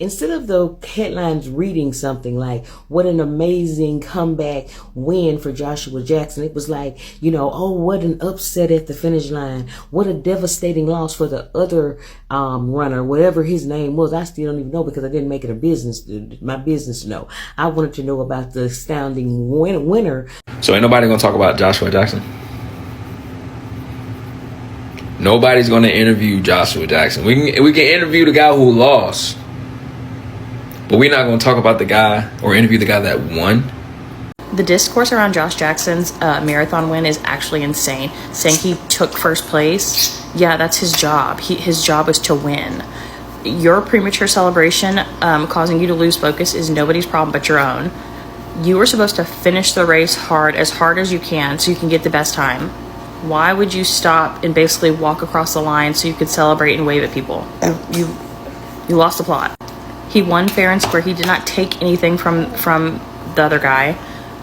Instead of the headlines reading something like, what an amazing comeback win for Joshua Jackson, it was like, oh, what an upset at the finish line. What a devastating loss for the other runner, whatever his name was. I still don't even know because I didn't make it my business to know. I wanted to know about the astounding winner. So ain't nobody gonna talk about Joshua Jackson? Nobody's gonna interview Joshua Jackson. We can interview the guy who lost, but we're not gonna talk about the guy or interview the guy that won. The discourse around Josh Jackson's marathon win is actually insane. Saying he took first place, yeah, that's his job. His job is to win. Your premature celebration causing you to lose focus is nobody's problem but your own. You were supposed to finish the race as hard as you can so you can get the best time. Why would you stop and basically walk across the line so you could celebrate and wave at people? You lost the plot. He won fair and square. He did not take anything from the other guy.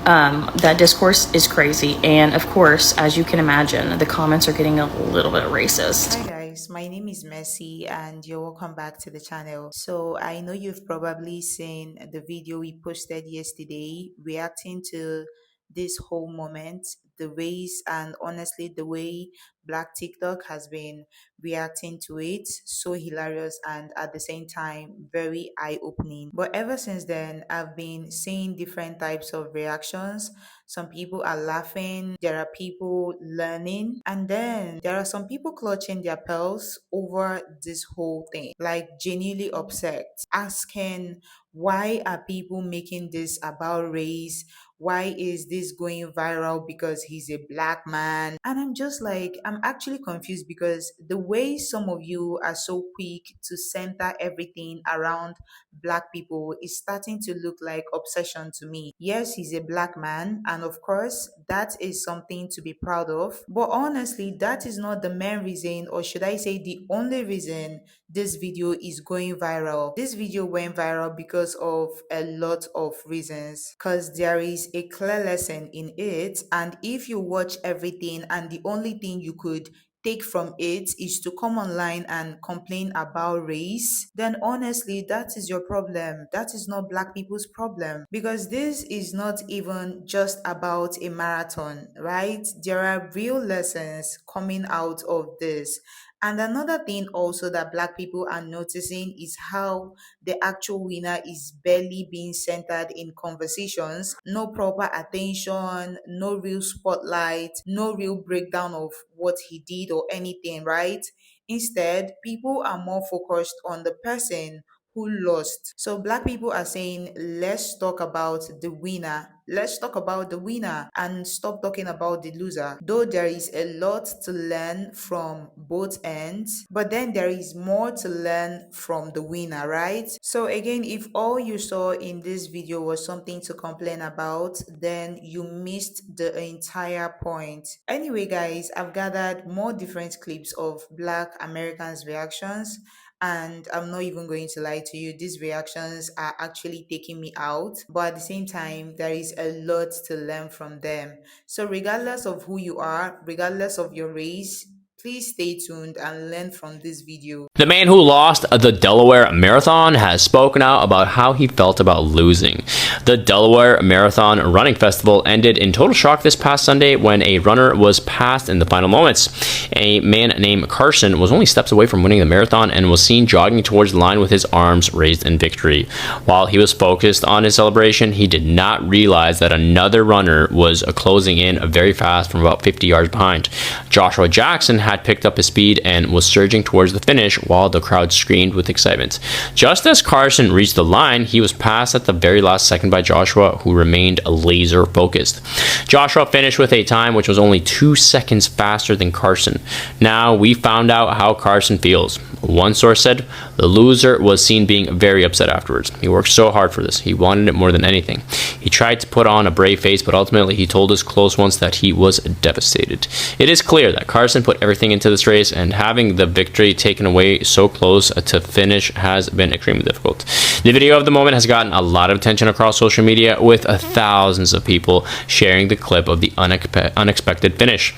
That discourse is crazy. And of course, as you can imagine, the comments are getting a little bit racist. Hi guys, my name is Mercy and you're welcome back to the channel. So I know you've probably seen the video we posted yesterday reacting to this whole moment, the race, and honestly the way Black TikTok has been reacting to it. So hilarious and at the same time very eye-opening. But ever since then, I've been seeing different types of reactions. Some people are laughing, there are people learning, and then there are some people clutching their pearls over this whole thing, like genuinely upset, asking why are people making this about race? Why is this going viral because he's a Black man? And I'm just like, I'm actually confused because the way some of you are so quick to center everything around Black people is starting to look like obsession to me. Yes, he's a Black man, and of course, that is something to be proud of. But honestly, that is not the main reason, or should I say, the only reason this video is going viral. This video went viral because of a lot of reasons, because there is a clear lesson in it, and if you watch everything and the only thing you could take from it is to come online and complain about race, then honestly, that is your problem. That is not Black people's problem, because this is not even just about a marathon, right? There are real lessons coming out of this. And another thing also that Black people are noticing is how the actual winner is barely being centered in conversations. No proper attention, no real spotlight, no real breakdown of what he did or anything, right? Instead, people are more focused on the person who lost. So Black people are saying, let's talk about the winner. Let's talk about the winner and stop talking about the loser. Though there is a lot to learn from both ends, but then there is more to learn from the winner, right? So again, if all you saw in this video was something to complain about, then you missed the entire point. Anyway, guys, I've gathered more different clips of Black Americans' reactions. And I'm not even going to lie to you, these reactions are actually taking me out. But at the same time, there is a lot to learn from them. So regardless of who you are, regardless of your race, please stay tuned and learn from this video. The man who lost the Delaware Marathon has spoken out about how he felt about losing. The Delaware Marathon Running Festival ended in total shock this past Sunday when a runner was passed in the final moments. A man named Carson was only steps away from winning the marathon and was seen jogging towards the line with his arms raised in victory. While he was focused on his celebration, he did not realize that another runner was closing in very fast from about 50 yards behind. Joshua Jackson had picked up his speed and was surging towards the finish while the crowd screamed with excitement. Just as Carson reached the line, he was passed at the very last second by Joshua, who remained laser focused. Joshua finished with a time which was only 2 seconds faster than Carson. Now we found out how Carson feels. One source said the loser was seen being very upset afterwards. He worked so hard for this. He wanted it more than anything. He tried to put on a brave face, but ultimately he told his close ones that he was devastated. It is clear that Carson put everything into this race, and having the victory taken away so close to finish has been extremely difficult. The video of the moment has gotten a lot of attention across social media, with thousands of people sharing the clip of the unexpected finish.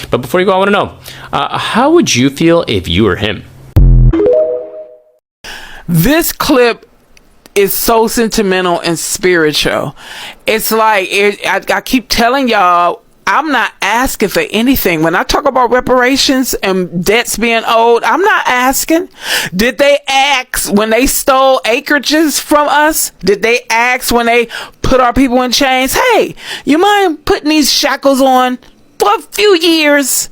But before you go, I want to know, how would you feel if you were him? This clip is so sentimental and spiritual. It's like, I keep telling y'all, I'm not asking for anything. When I talk about reparations and debts being owed, I'm not asking. Did they ask when they stole acreages from us? Did they ask when they put our people in chains? Hey, you mind putting these shackles on for a few years?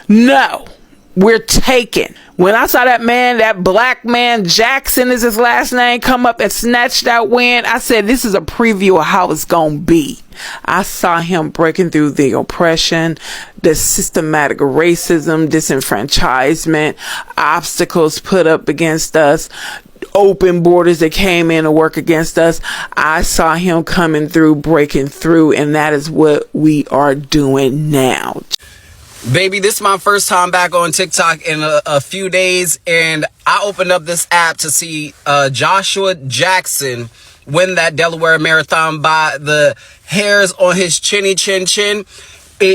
No. We're taken. When I saw that man, that black man, Jackson is his last name, come up and snatch that win, I said, this is a preview of how it's going to be. I saw him breaking through the oppression, the systematic racism, disenfranchisement, obstacles put up against us, open borders that came in to work against us. I saw him coming through, breaking through, and that is what we are doing now. Baby, this is my first time back on TikTok in a few days, and I opened up this app to see Joshua Jackson win that Delaware Marathon by the hairs on his chinny chin chin.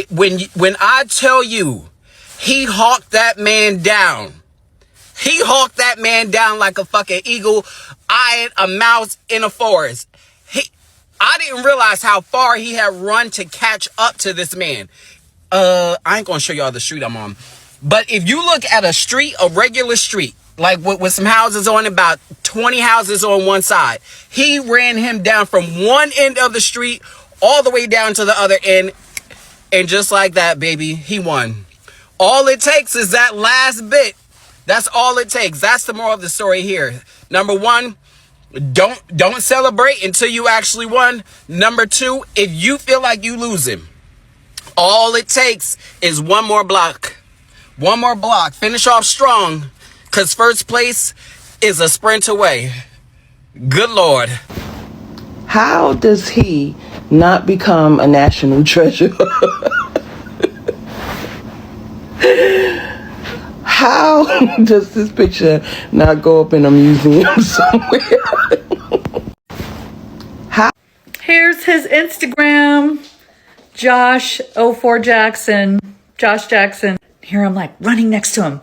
When I tell you, he hawked that man down. He hawked that man down like a fucking eagle eyeing a mouse in a forest. I didn't realize how far he had run to catch up to this man. I ain't gonna show y'all the street I'm on, but if you look at a street, a regular street, like with some houses on, about 20 houses on one side, he ran him down from one end of the street all the way down to the other end, and just like that, baby, he won. All it takes is that last bit. That's all it takes. That's the moral of the story here. Number one, don't celebrate until you actually won. Number two, if you feel like you losing, all it takes is one more block. One more block. Finish off strong, because first place is a sprint away. Good Lord. How does he not become a national treasure? How does this picture not go up in a museum somewhere? Here's his Instagram. Josh04 Jackson. Josh Jackson. Here I'm like running next to him.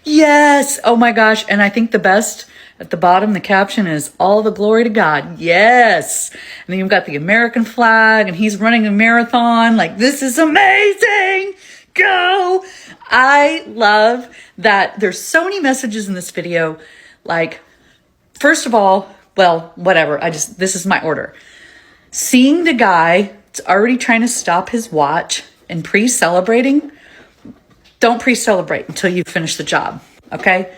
Yes. Oh my gosh. And I think the best at the bottom, the caption is all the glory to God. Yes. And then you've got the American flag and he's running a marathon. Like, this is amazing. Go. I love that there's so many messages in this video. Like, first of all, well, whatever. This is my order. Seeing the guy already trying to stop his watch and pre-celebrating, don't pre-celebrate until you finish the job, okay?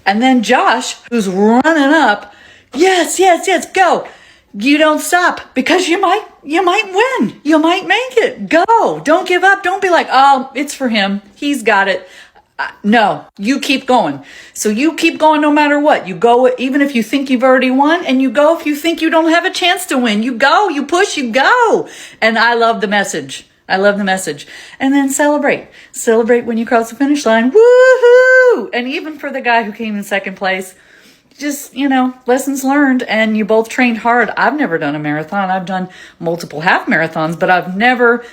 And then Josh, who's running up, yes, go. You don't stop, because you might win. You might make it. Go. Don't give up. Don't be like, oh, it's for him. He's got it. No, you keep going. So you keep going no matter what. You go even if you think you've already won, and you go if you think you don't have a chance to win. You go, you push, you go. And I love the message. I love the message. And then celebrate. Celebrate when you cross the finish line. Woohoo! And even for the guy who came in second place, just, lessons learned. And you both trained hard. I've never done a marathon. I've done multiple half marathons, but I've never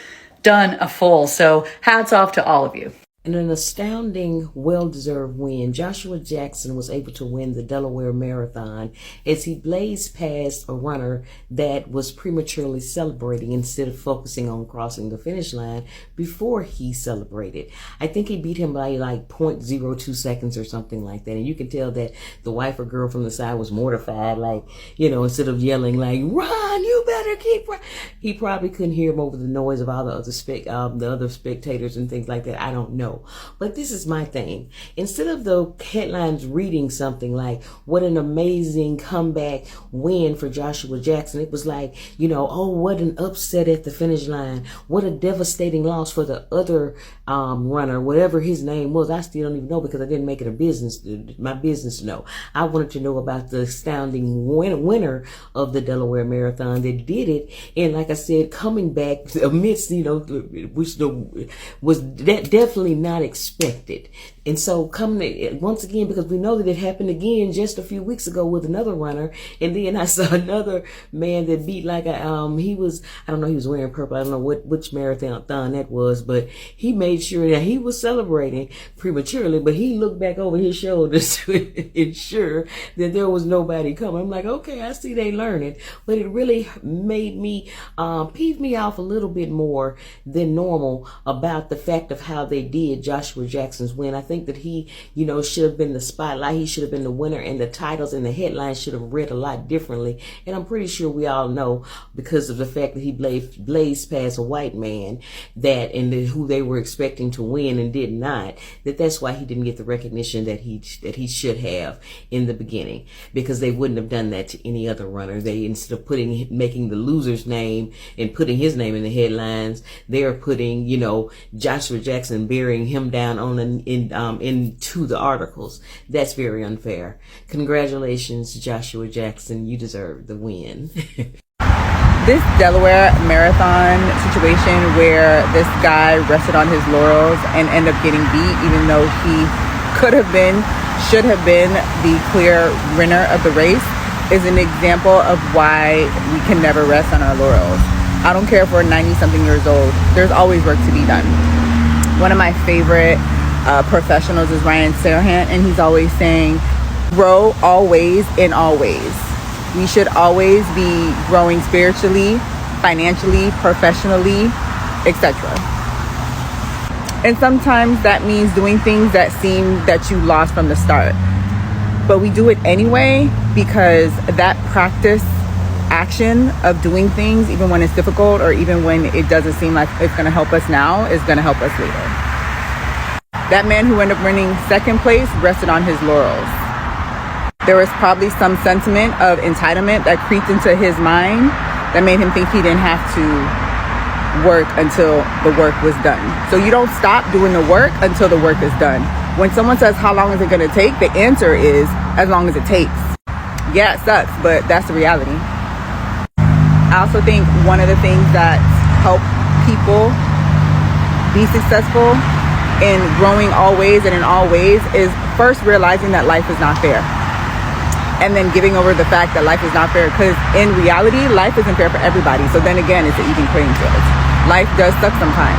done a full. So hats off to all of you. In an astounding, well-deserved win, Joshua Jackson was able to win the Delaware Marathon as he blazed past a runner that was prematurely celebrating instead of focusing on crossing the finish line before he celebrated. I think he beat him by like 0.02 seconds or something like that. And you can tell that the wife or girl from the side was mortified, like, instead of yelling like, run, you better keep running. He probably couldn't hear him over the noise of all the other spectators and things like that. I don't know. But this is my thing. Instead of the headlines reading something like, what an amazing comeback win for Joshua Jackson, it was like, oh, what an upset at the finish line. What a devastating loss for the other runner, whatever his name was. I still don't even know, because I didn't make it my business to know. I wanted to know about the astounding winner of the Delaware Marathon that did it. And like I said, coming back amidst, which was definitely not expected. And so once again, because we know that it happened again just a few weeks ago with another runner. And then I saw another man that beat like I don't know, he was wearing purple. I don't know which marathon that was, but he made sure that he was celebrating prematurely, but he looked back over his shoulder to ensure that there was nobody coming. I'm like, okay, I see they learning, but it really made me, peeved me off a little bit more than normal about the fact of how they did Joshua Jackson's win. I think that he, should have been the spotlight. He should have been the winner, and the titles and the headlines should have read a lot differently. And I'm pretty sure we all know, because of the fact that he blazed past a white man who they were expecting to win and did not, that's why he didn't get the recognition that he should have in the beginning, because they wouldn't have done that to any other runner. They, instead of making the loser's name and putting his name in the headlines, they're putting, Joshua Jackson, burying him down into the articles. That's very unfair. Congratulations, Joshua Jackson. You deserve the win. This Delaware marathon situation where this guy rested on his laurels and ended up getting beat, even though he should have been the clear winner of the race, is an example of why we can never rest on our laurels. I don't care if we're 90-something years old. There's always work to be done. One of my favorite professionals is Ryan Serhant, and he's always saying, grow always in all ways. We should always be growing spiritually, financially, professionally, etc. And sometimes that means doing things that seem that you lost from the start. But we do it anyway, because that practice action of doing things, even when it's difficult or even when it doesn't seem like it's going to help us now, is going to help us later. That man who ended up winning second place rested on his laurels. There was probably some sentiment of entitlement that creeped into his mind that made him think he didn't have to work until the work was done. So you don't stop doing the work until the work is done. When someone says, how long is it going to take? The answer is, as long as it takes. Yeah, it sucks, but that's the reality. I also think one of the things that help people be successful in growing always and in all ways is first realizing that life is not fair. And then giving over the fact that life is not fair, because in reality, life isn't fair for everybody. So then again, it's an even playing field. Life does suck sometimes.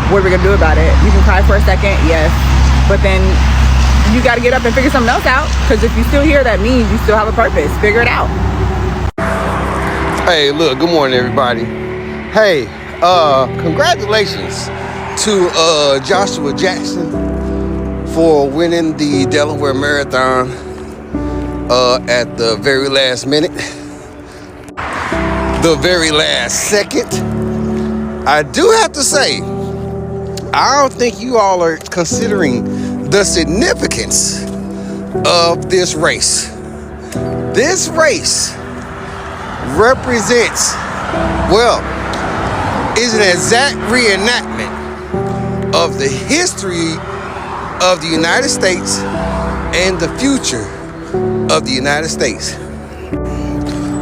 What are we gonna do about it? You can cry for a second, yes, but then you gotta get up and figure something else out, because if you're still here, that means you still have a purpose. Figure it out. Hey, look, good morning, everybody. Hey, congratulations to Joshua Jackson for winning the Delaware Marathon at the very last minute, the very last second. I do have to say, I don't think you all are considering the significance of this race. This race represents, is an exact reenactment of the history of the United States and the future of the United States.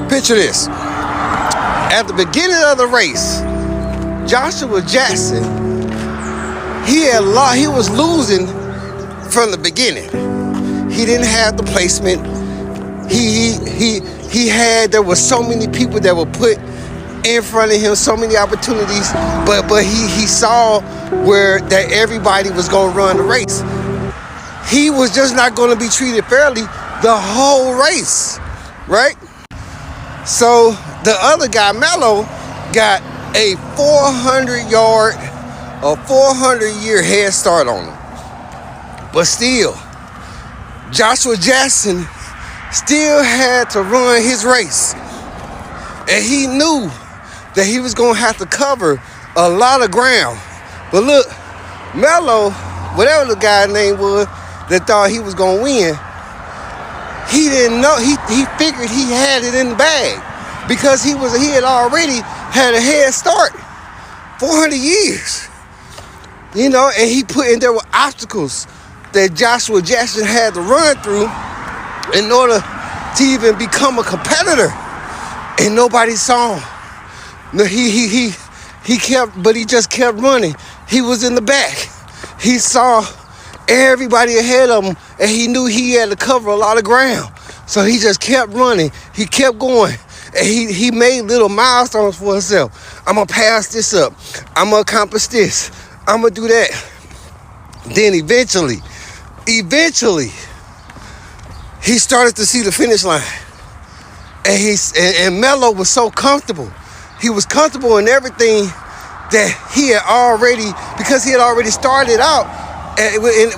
Picture this. At the beginning of the race, Joshua Jackson, he was losing from the beginning. He didn't have the placement. There were so many people that were put in front of him, so many opportunities, but he saw where that everybody was going to run the race. He was just not going to be treated fairly the whole race, right? So the other guy, Mello, got a 400-year head start on him. But still, Joshua Jackson still had to run his race. And he knew that he was going to have to cover a lot of ground. But look, Mello, whatever the guy's name was that thought he was going to win, he didn't know. He figured he had it in the bag because he had already had a head start. 400 years. And he put in there were obstacles that Joshua Jackson had to run through in order to even become a competitor. And nobody saw him. No, he just kept running. He was in the back. he saw everybody ahead of him, and he knew he had to cover a lot of ground. So he just kept running. He kept going. And he made little milestones for himself. I'm going to pass this up. I'm going to accomplish this. I'm going to do that. Then eventually, he started to see the finish line. And Melo was so comfortable. He was comfortable in everything that he had already, because he had already started out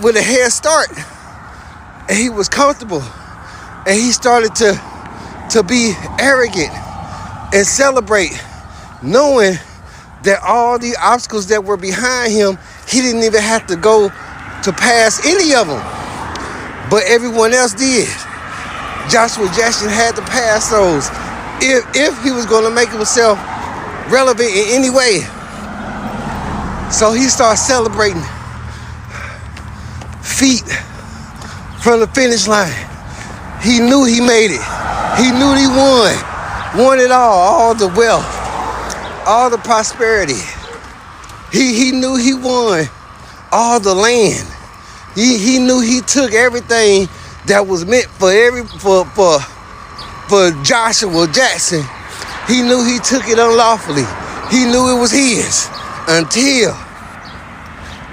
with a head start. And he was comfortable. And he started to be arrogant and celebrate, knowing that all the obstacles that were behind him, he didn't even have to go to pass any of them. But everyone else did. Joshua Jackson had to pass those if he was going to make himself relevant in any way. So he started celebrating feet from the finish line. He knew he made it. He knew he won it all the wealth, all the prosperity. He knew he won all the land. He knew he took everything that was meant for Joshua Jackson. He knew he took it unlawfully. He knew it was his until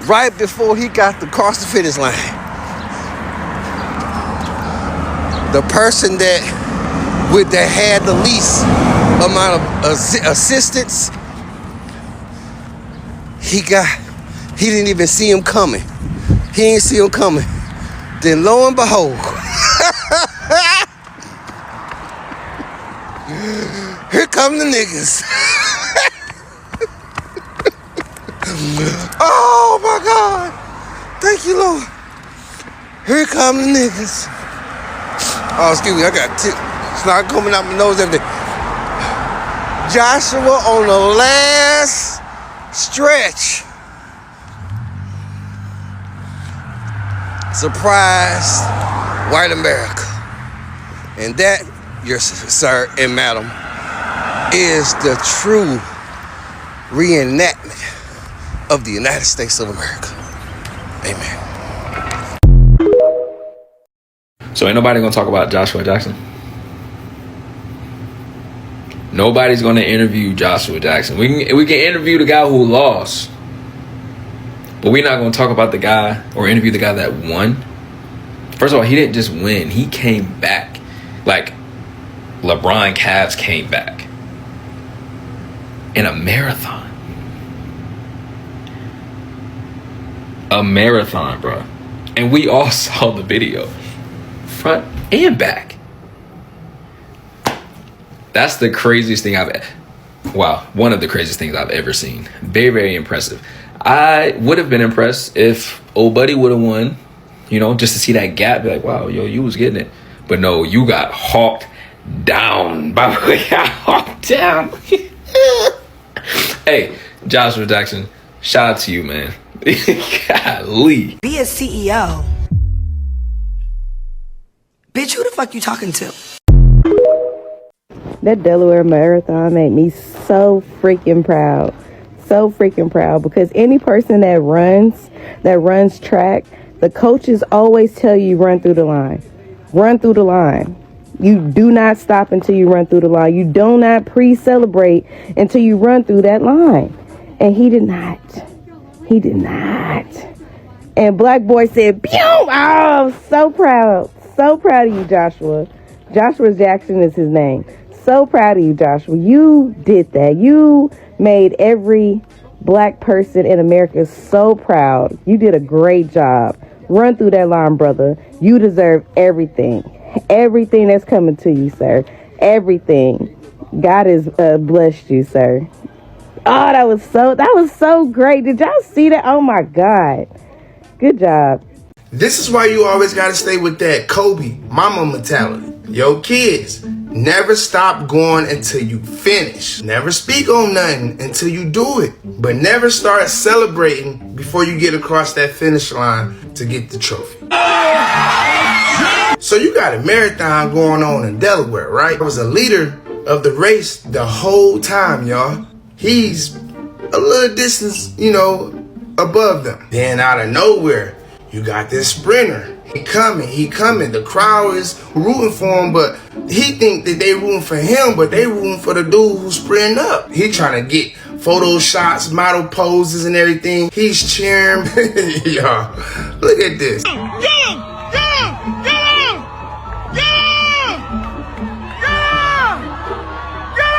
right before he got to cross the finish line. The person that had the least amount of assistance, he didn't even see him coming. He didn't see him coming. Then lo and behold, here come the niggas. Oh my God. Thank you, Lord. Here come the niggas. Oh, excuse me, I got it's not coming out my nose every day. Joshua on the last stretch. Surprised white America. And that, your sir and madam, is the true reenactment of the United States of America. Amen. So ain't nobody gonna talk about Joshua Jackson. Nobody's gonna interview Joshua Jackson. We can interview the guy who lost, but we're not gonna talk about the guy or interview the guy that won. First of all, he didn't just win; he came back, like LeBron Cavs came back in a marathon. A marathon, bro. And we all saw the video. Front and back. That's the craziest thing one of the craziest things I've ever seen. Very, very impressive. I would have been impressed if old buddy would have won, just to see that gap, be like, wow, you was getting it. But no, you got hawked down. By the way, got hawked down. Hey, Joshua Jackson, shout out to you, man. Golly. Be a CEO. Bitch, who the fuck you talking to? That Delaware Marathon made me so freaking proud. So freaking proud, because any person that runs track, the coaches always tell you run through the line. Run through the line. You do not stop until you run through the line. You do not pre-celebrate until you run through that line. And he did not. He did not. And Black Boy said, pew! Oh, so proud. So proud of you, Joshua. Joshua Jackson is his name. So proud of you, Joshua. You did that. You made every black person in America so proud. You did a great job. Run through that line, brother. You deserve everything. Everything that's coming to you, sir. Everything. God has blessed you, sir. Oh, that was so great. Did y'all see that? Oh my God. Good job. This is why you always got to stay with that Kobe mama mentality. Yo, kids, never stop going until you finish. Never speak on nothing until you do it. But never start celebrating before you get across that finish line to get the trophy. So you got a marathon going on in Delaware, right? I was a leader of the race the whole time, y'all. He's a little distance, above them. Then out of nowhere, you got this sprinter. He coming. The crowd is rooting for him, but he think that they rooting for him, but they rooting for the dude who's sprinting up. He trying to get photo shots, model poses and everything. He's cheering. Y'all, look at this. Get him! Get him! Get him! Get him! Get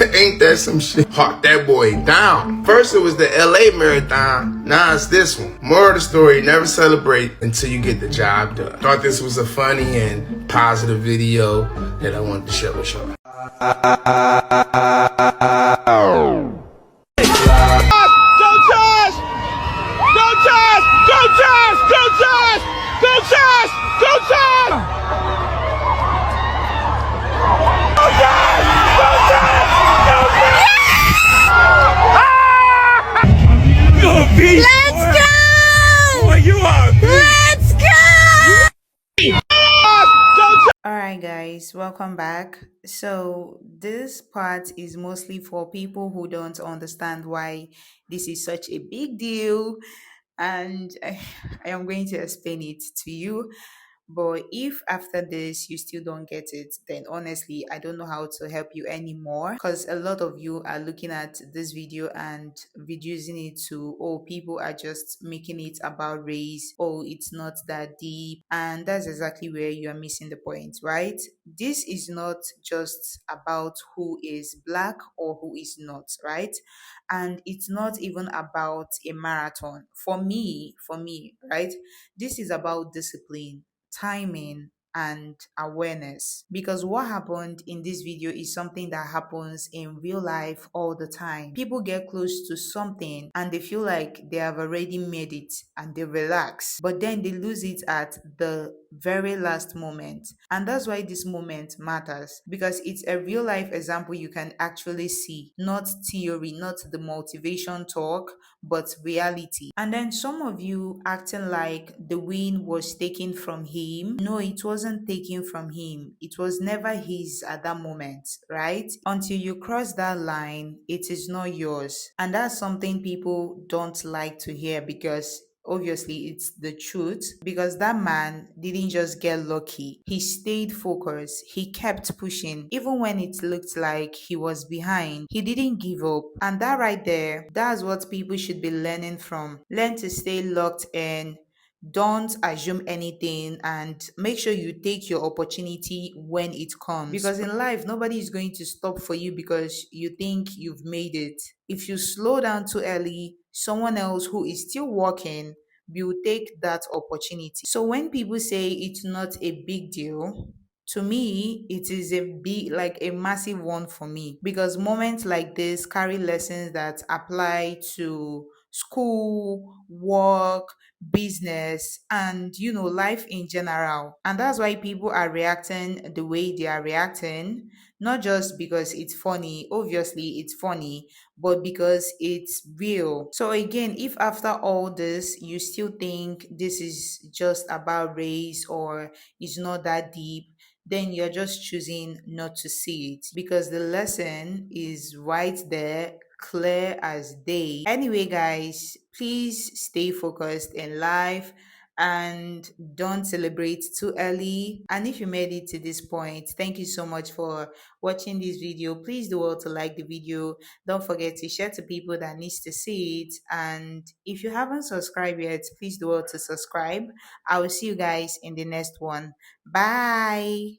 him! Ain't that some shit? Hawk that boy down. First it was the LA marathon, now it's this one. More of the story, never celebrate until you get the job done. Thought this was a funny and positive video that I wanted to share with y'all. Go Josh! Go Josh! Go Josh! Go Josh! Go Josh! Go Josh! Go Josh! Go Josh! You're a beast, Let's go! Boy, you are a beast. Let's go! Alright guys, welcome back. So this part is mostly for people who don't understand why this is such a big deal, and I am going to explain it to you. But if after this you still don't get it, then honestly, I don't know how to help you anymore, because a lot of you are looking at this video and reducing it to, oh, people are just making it about race, oh, it's not that deep. And that's exactly where you are missing the point, right? This is not just about who is black or who is not, right? And it's not even about a marathon. For me, right? This is about discipline, timing, and awareness, because what happened in this video is something that happens in real life all the time. People get close to something and they feel like they have already made it and they relax, but then they lose it at the very last moment. And that's why this moment matters, because it's a real life example you can actually see, not theory, not the motivation talk, but reality. And then some of you acting like the win was taken from him. No, it wasn't taken from him. It was never his at that moment, right? Until you cross that line, it is not yours. And that's something people don't like to hear, because obviously it's the truth, because that man didn't just get lucky. He stayed focused. He kept pushing even when it looked like he was behind. He didn't give up. And that right there, that's what people should be learning from. Learn to stay locked in. Don't assume anything, and make sure you take your opportunity when it comes, because in life nobody is going to stop for you because you think you've made it. If you slow down too early, someone else who is still working will take that opportunity. So when people say it's not a big deal, to me it is a big, like a massive one for me, because moments like this carry lessons that apply to school, work, business, and life in general. And that's why people are reacting the way they are reacting, not just because it's funny. Obviously it's funny, but because it's real. So again, if after all this you still think this is just about race or it's not that deep, then you're just choosing not to see it, because the lesson is right there, clear as day. Anyway, guys, please stay focused in life and don't celebrate too early. And if you made it to this point, thank you so much for watching this video. Please do well to like the video. Don't forget to share to people that needs to see it. And if you haven't subscribed yet, please do well to subscribe. I will see you guys in the next one. Bye.